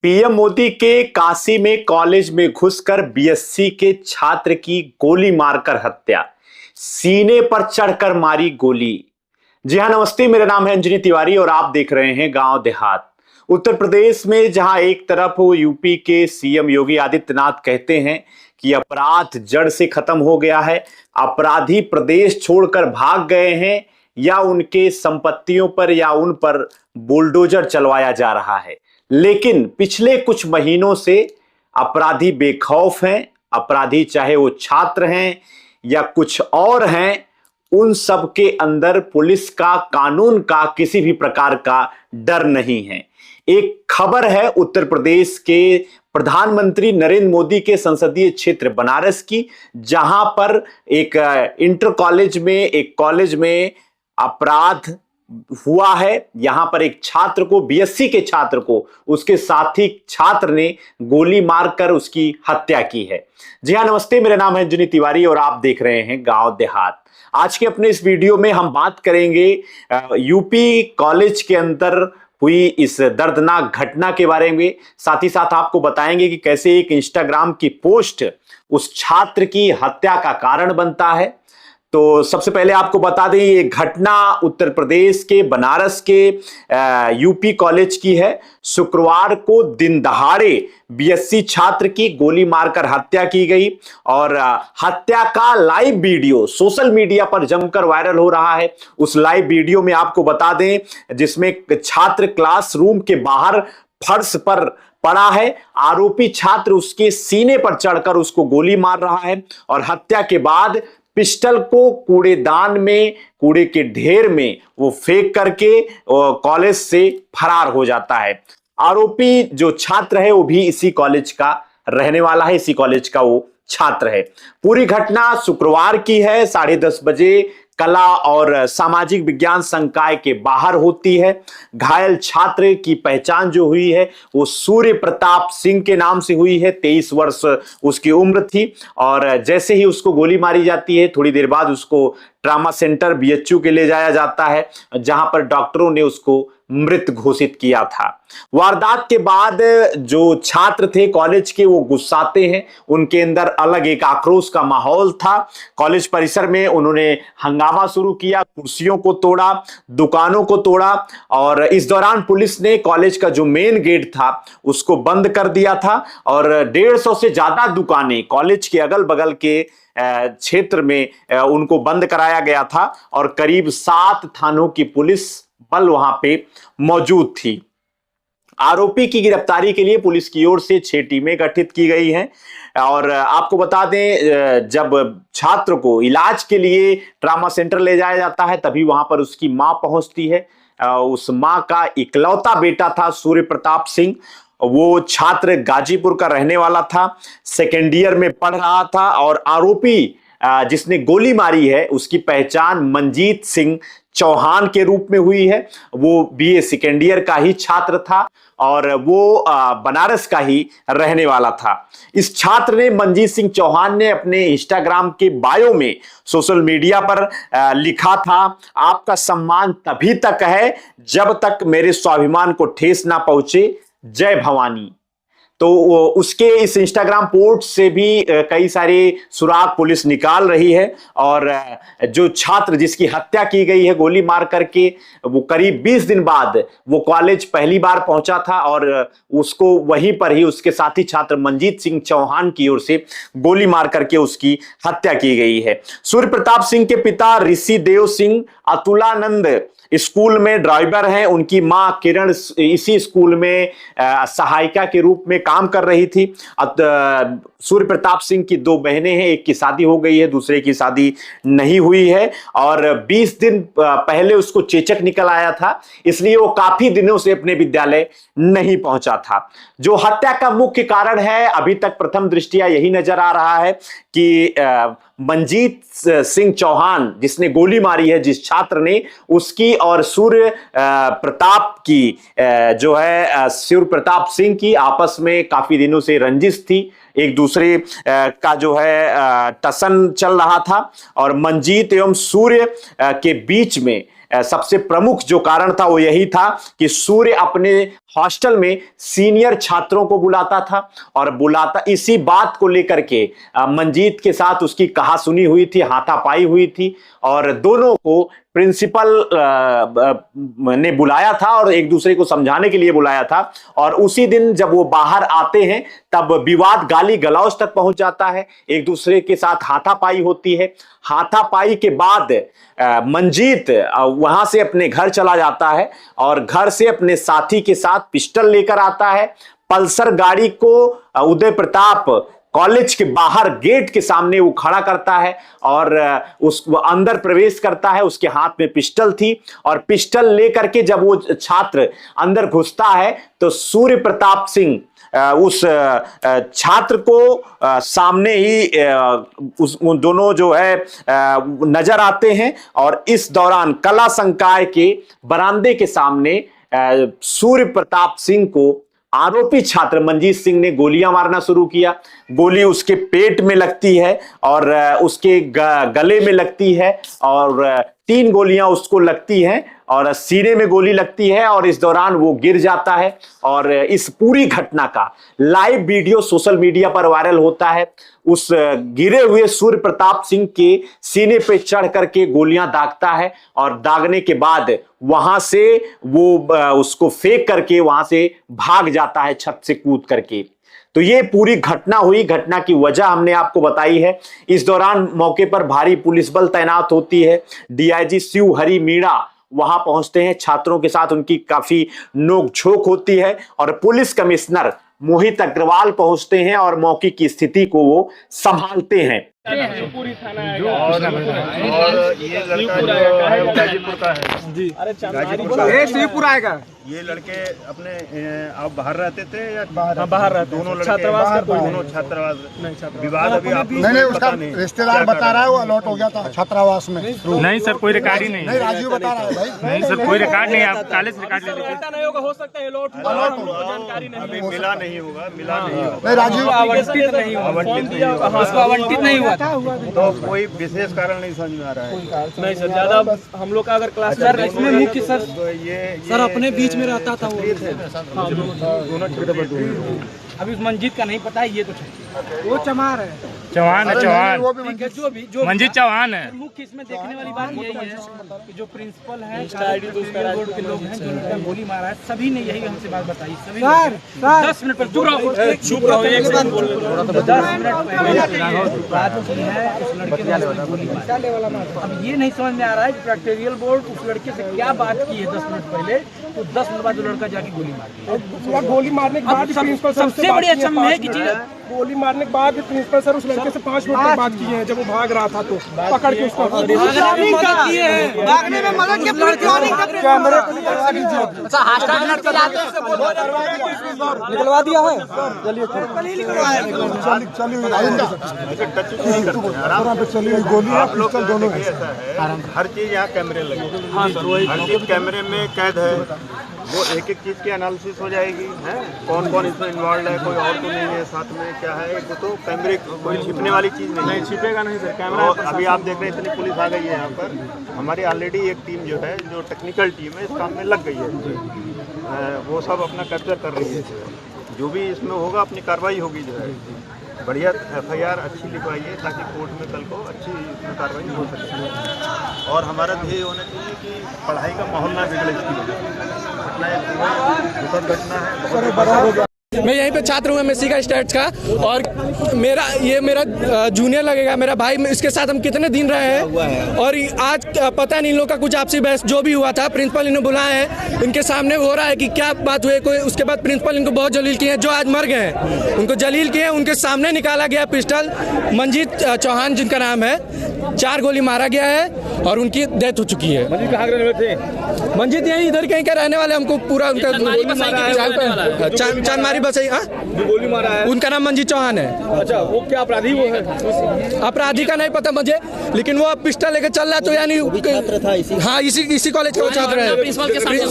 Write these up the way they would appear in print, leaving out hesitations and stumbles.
PM Modi के काशी में college में घुसकर बीएससी के छात्र की गोली मारकर हत्या, सीने पर चढ़कर मारी गोली। जी हां, नमस्ते। मेरा नाम है अंजनी तिवारी और आप देख रहे हैं गांव देहात। उत्तर प्रदेश में जहां एक तरफ यूपी के सीएम योगी आदित्यनाथ कहते हैं कि अपराध जड़ से खत्म हो गया है, अपराधी प्रदेश छोड़कर भाग गए हैं या उनके संपत्तियों पर या उन पर बुलडोजर चलवाया जा रहा है, लेकिन पिछले कुछ महीनों से अपराधी बेखौफ हैं। अपराधी चाहे वो छात्र हैं या कुछ और हैं, उन सब के अंदर पुलिस का, कानून का किसी भी प्रकार का डर नहीं है। एक खबर है उत्तर प्रदेश के प्रधानमंत्री नरेंद्र मोदी के संसदीय क्षेत्र बनारस की, जहां पर एक इंटर कॉलेज में, एक कॉलेज में अपराध हुआ है। यहां पर एक छात्र को, बीएससी के छात्र को, उसके साथी छात्र ने गोली मारकर उसकी हत्या की है। जी हां, नमस्ते। मेरा नाम है अंजनी तिवारी और आप देख रहे हैं गांव देहात। आज के अपने इस वीडियो में हम बात करेंगे यूपी कॉलेज के अंदर हुई इस दर्दनाक घटना के बारे में। साथ ही साथ आपको बताएंगे कि कैसे एक इंस्टाग्राम की पोस्ट उस छात्र की हत्या का कारण बनता है। तो सबसे पहले आपको बता दें, ये घटना उत्तर प्रदेश के बनारस के यूपी कॉलेज की है। शुक्रवार को दिन दहाड़े बीएससी छात्र की गोली मारकर हत्या की गई और हत्या का लाइव वीडियो सोशल मीडिया पर जमकर वायरल हो रहा है। उस लाइव वीडियो में आपको बता दें, जिसमें छात्र क्लासरूम के बाहर फर्श पर पड़ा है, आरोपी छात्र उसके सीने पर चढ़कर उसको गोली मार रहा है और हत्या के बाद पिस्टल को कूड़ेदान में, कूड़े के ढेर में वो फेंक करके कॉलेज से फरार हो जाता है। आरोपी जो छात्र है वो भी इसी कॉलेज का रहने वाला है, इसी कॉलेज का वो छात्र है। पूरी घटना शुक्रवार की है। 10:30 बजे कला और सामाजिक विज्ञान संकाय के बाहर होती है। घायल छात्र की पहचान जो हुई है वो सूर्य प्रताप सिंह के नाम से हुई है। 23 वर्ष उसकी उम्र थी और जैसे ही उसको गोली मारी जाती है, थोड़ी देर बाद उसको ट्रामा सेंटर बीएचयू के ले जाया जाता है, जहां पर डॉक्टरों ने उसको मृत घोषित किया था। वारदात के बाद जो छात्र थे कॉलेज के, वो गुस्साते हैं। उनके अंदर अलग एक आक्रोश का माहौल था। कॉलेज परिसर में उन्होंने हंगामा शुरू किया, कुर्सियों को तोड़ा, दुकानों को तोड़ा और इस दौरान पुलिस ने कॉलेज का जो मेन गेट था उसको बंद कर दिया था और 150 से ज्यादा दुकानें कॉलेज के अगल बगल के क्षेत्र में उनको बंद कराया गया था और करीब 7 थानों की पुलिस बल वहां पे मौजूद थी। आरोपी की गिरफ्तारी के लिए पुलिस की ओर से 6 टीमें गठित की गई हैं और आपको बता दें, जब छात्र को इलाज के लिए ट्रामा सेंटर ले जाया जाता है तभी वहां पर उसकी मां पहुंचती है। उस मां का इकलौता बेटा था सूर्य प्रताप सिंह। वो छात्र गाजीपुर का रहने वाला था, सेकेंड ईयर में पढ़ रहा था और आरोपी जिसने गोली मारी है उसकी पहचान मंजीत सिंह चौहान के रूप में हुई है। वो बीए सेकेंड ईयर का ही छात्र था और वो बनारस का ही रहने वाला था। इस छात्र ने, मंजीत सिंह चौहान ने, अपने इंस्टाग्राम के बायो में सोशल मीडिया पर लिखा था, आपका सम्मान तभी तक है जब तक मेरे स्वाभिमान को ठेस ना पहुंचे, जय भवानी। तो उसके इस इंस्टाग्राम पोस्ट से भी कई सारे सुराग पुलिस निकाल रही है और जो छात्र जिसकी हत्या की गई है गोली मार करके, वो करीब 20 दिन बाद वो कॉलेज पहली बार पहुंचा था और उसको वहीं पर ही उसके साथी छात्र मंजीत सिंह चौहान की ओर से गोली मार करके उसकी हत्या की गई है। सूर्य प्रताप सिंह के पिता ऋषि देव सिंह अतुलानंद स्कूल में ड्राइवर हैं। उनकी मां किरण इसी स्कूल में सहायिका के रूप में काम कर रही थी। सूर्य प्रताप सिंह की 2 बहनें हैं, एक की शादी हो गई है, दूसरे की शादी नहीं हुई है और 20 दिन पहले उसको चेचक निकल आया था, इसलिए वो काफी दिनों से अपने विद्यालय नहीं पहुंचा था। जो हत्या का मुख्य कारण है, अभी तक प्रथम दृष्टिया यही नजर आ रहा है कि मंजीत सिंह चौहान जिसने गोली मारी है, जिस छात्र ने, उसकी और सूर्य प्रताप की जो है सूर्य प्रताप सिंह की आपस में काफी दिनों से रंजिश थी। एक दूसरे का जो है टसन चल रहा था और मंजीत एवं सूर्य के बीच में सबसे प्रमुख जो कारण था वो यही था कि सूर्य अपने हॉस्टल में सीनियर छात्रों को बुलाता था और बुलाता इसी बात को लेकर के मंजीत के साथ उसकी कहासुनी हुई थी, हाथापाई हुई थी और दोनों को प्रिंसिपल ने बुलाया था और एक दूसरे को समझाने के लिए बुलाया था। और उसी दिन जब वो बाहर आते हैं तब विवाद गाली गलौज तक पहुंच जाता है, एक दूसरे के साथ हाथापाई होती है। हाथापाई के बाद मंजीत वहां से अपने घर चला जाता है और घर से अपने साथी के साथ पिस्टल लेकर आता है। पल्सर गाड़ी को उदय प्रताप कॉलेज के बाहर गेट के सामने वो खड़ा करता है और वो अंदर प्रवेश करता है। उसके हाथ में पिस्टल थी और पिस्टल लेकर के जब वो छात्र अंदर घुसता है तो सूर्य प्रताप सिंह उस छात्र को सामने ही उन दोनों जो है नजर आते हैं और इस दौरान कला संकाय के बरामदे के सामने सूर्य प्रताप सिंह को आरोपी छात्र मंजीत सिंह ने गोलियां मारना शुरू किया। गोली उसके पेट में लगती है और उसके गले में लगती है और 3 गोलियां उसको लगती हैं और सीने में गोली लगती है और इस दौरान वो गिर जाता है। और इस पूरी घटना का लाइव वीडियो सोशल मीडिया पर वायरल होता है। उस गिरे हुए सूर्य प्रताप सिंह के सीने पे चढ़ करके गोलियां दागता है और दागने के बाद वहां से वो उसको फेंक करके वहां से भाग जाता है, छत से कूद करके। तो ये पूरी घटना हुई। घटना की वजह हमने आपको बताई है। इस दौरान मौके पर भारी पुलिस बल तैनात होती है। डीआईजी शिव हरि मीणा वहां पहुंचते हैं, छात्रों के साथ उनकी काफी नोकझोंक होती है और पुलिस कमिश्नर मोहित अग्रवाल पहुंचते हैं और मौके की स्थिति को वो संभालते हैं। और ये लड़का जो है वो गाजीपुर का है जी। गाजीपुर का शिवपुर आएगा। ये लड़के अपने आप बाहर रहते थे या बाहर रहते? दोनों लड़के छात्रावास दोनों छात्रावास विवाद अभी आप नहीं उसका रिश्तेदार बता रहा है वो अलॉट हो गया था छात्रावास में। नहीं सर, कोई रिकॉर्ड ही नहीं। नहीं राजीव बता रहा है भाई। नहीं सर, कोई रिकॉर्ड नहीं। आप कॉलेज रिकॉर्ड ले लीजिए। नहीं होगा, हो सकता है अलॉट जानकारी नहीं अभी मिला नहीं होगा। नहीं राजीव आवंटित नहीं हुआ, उसको आवंटित नहीं हुआ था। तो कोई विशेष कारण नहीं समझ में आ रहा है। नहीं सर, ज्यादा हम लोग का अगर क्लास इसमें मुख्य सर अपने बीच में रहता था वो। दोनों छोटे अभी उस मंजीत का नहीं पता है, ये तो वो चमार है, चौहान है, चौहान जो मंजीत चौहान है। मुख्य इसमें देखने वाली बात यही है कि जो प्रिंसिपल है, बोर्ड के लोग हैं जिन्होंने गोली मारा है, सभी ने यही हमसे बात बताई। सभी 10 मिनट पर चुप रहो, एक बात बोल रहे 10 मिनट पहले बात की है उस लड़के ने गोली मारी। अब ये नहीं समझ में आ रहा है कि प्रैक्टिकल बोर्ड उस लड़के से क्या बात की है 10 मिनट पहले, तो 10 मिनट बाद लड़का जाके गोली मार दी। गोली मारने के बाद प्रिंसिपल सर सबसे बड़ी अच्छा है कि गोली मारने के बाद प्रिंसिपल सर उस लड़के से 5 मिनट तक बात की है। जब वो भाग रहा था तो पकड़ के उसको भागने में मदद की निकलवा दिया है। चलिए गोली आप लोग दोनों हर चीज यहाँ कैमरे लगे, हर चीज कैमरे में कैद है। वो एक एक चीज की एनालिसिस हो जाएगी है, कौन कौन इसमें इन्वॉल्व है, कोई और तो नहीं है साथ में, क्या है। एक तो कैमरे कोई छिपने वाली चीज नहीं छिपेगा नहीं सर कैमरा। तो अभी आप देख रहे हैं इतनी पुलिस आ गई है यहाँ पर। हमारी ऑलरेडी एक टीम जो है, जो टेक्निकल टीम है, इस काम में लग गई है। वो सब अपना कैप्चर कर रही है। जो भी इसमें होगा अपनी कार्रवाई होगी। जो है बढ़िया FIR अच्छी लिखवाइए ताकि कोर्ट में कल को अच्छी इसमें कार्रवाई हो सके। और हमारा ध्येय होना चाहिए कि पढ़ाई का माहौल ना बिगड़े इसकी वजह से। दुखद घटना है, बहुत बड़ा। मैं यहीं पे छात्र हूँ MSc का स्टेट्स का और मेरा जूनियर लगेगा, मेरा भाई। इसके साथ हम कितने दिन रहे हैं और आज पता नहीं इन लोग का कुछ आपसी बहस जो भी हुआ था। प्रिंसिपल इन्हें बुलाए हैं, इनके सामने हो रहा है कि क्या बात हुई कोई। उसके बाद प्रिंसिपल इनको बहुत जलील किए हैं, जो आज मर गए हैं उनको जलील किए हैं। उनके सामने निकाला गया पिस्टल। मंजीत चौहान जिनका नाम है, 4 गोली मारा गया है और उनकी डेथ हो चुकी है। मंजीत कहाँ रहने वाले थे? मंजीत यहीं इधर कहीं का रहने वाले। हमको पूरा उनका चांदमारी बस जो गोली मारा है उनका नाम मंजीत चौहान है। अच्छा, वो क्या अपराधी वो है? अपराधी का नहीं पता मुझे, लेकिन वो पिस्टल लेकर चल रहा है तो यानी हाँ इसी कॉलेज का वो छात्र है।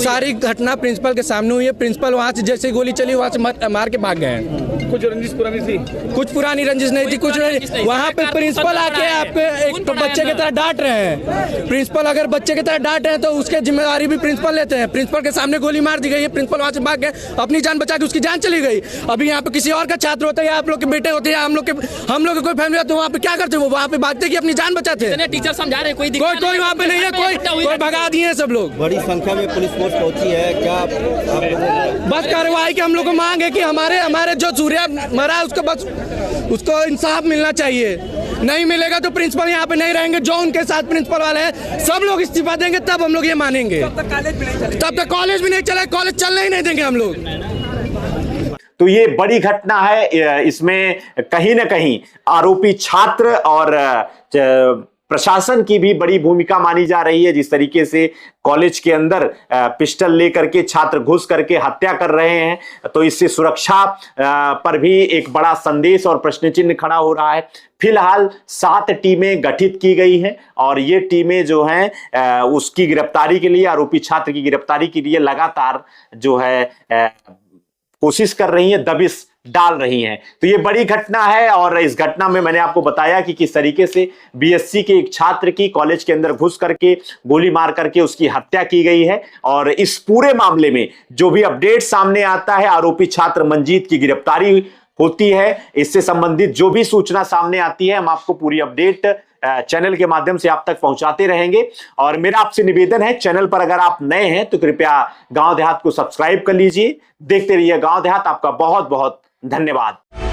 सारी घटना प्रिंसिपल के सामने हुई है। प्रिंसिपल वहाँ से जैसे गोली चली वहाँ से मार के भाग गए हैं। कुछ रंजिश पुरानी थी? कुछ पुरानी रंजिश नहीं थी, कुछ नहीं। वहाँ पे प्रिंसिपल आके आपके एक तो बच्चे की तरह डांट रहे हैं प्रिंसिपल अगर बच्चे की तरह डांटे हैं तो उसके जिम्मेदारी भी प्रिंसिपल लेते हैं। प्रिंसिपल के सामने गोली मार दी गई है, प्रिंसिपल वहां से भाग गए, अपनी जान बचा के उसकी जान चली गई। अभी यहाँ पे किसी और का छात्र होता है या आप लोग के बेटे होते हैं, हम लोग के कोई फैमिली होती है, वहाँ पे क्या करते हैं? वो वहाँ पे भागते कि अपनी जान बचाते हैं। टीचर समझा रहे कोई कोई वहाँ पे नहीं है, कोई भगा दिए हैं सब लोग। बड़ी संख्या में पुलिस फोर्स पहुंची है, क्या बस कार्रवाई की हम लोग को मांग है कि हमारे जो सूर्या मरा है उसको इंसाफ मिलना चाहिए। नहीं मिलेगा तो प्रिंसिपल यहाँ पे नहीं रहेंगे। जो उनके साथ प्रिंसिपल वाले हैं सब लोग इस्तीफा देंगे, तब हम लोग ये मानेंगे। तब तक कॉलेज भी नहीं चले, कॉलेज चलने ही नहीं देंगे हम लोग। तो ये बड़ी घटना है। इसमें कहीं ना कहीं आरोपी छात्र और प्रशासन की भी बड़ी भूमिका मानी जा रही है। जिस तरीके से कॉलेज के अंदर पिस्टल लेकर के छात्र घुस करके हत्या कर रहे हैं, तो इससे सुरक्षा पर भी एक बड़ा संदेश और प्रश्न चिन्ह खड़ा हो रहा है। फिलहाल 7 टीमें गठित की गई हैं और ये टीमें जो हैं उसकी गिरफ्तारी के लिए, आरोपी छात्र की गिरफ्तारी के लिए लगातार जो है कोशिश कर रही हैं, दबिश डाल रही हैं। तो ये बड़ी घटना है और इस घटना में मैंने आपको बताया कि किस तरीके से बीएससी के एक छात्र की कॉलेज के अंदर घुस करके गोली मार करके उसकी हत्या की गई है। और इस पूरे मामले में जो भी अपडेट सामने आता है, आरोपी छात्र मंजीत की गिरफ्तारी होती है, इससे संबंधित जो भी सूचना सामने आती है हम आपको पूरी अपडेट चैनल के माध्यम से आप तक पहुंचाते रहेंगे। और मेरा आपसे निवेदन है, चैनल पर अगर आप नए हैं तो कृपया गांव देहात को सब्सक्राइब कर लीजिए। देखते रहिए गांव देहात। आपका बहुत बहुत धन्यवाद।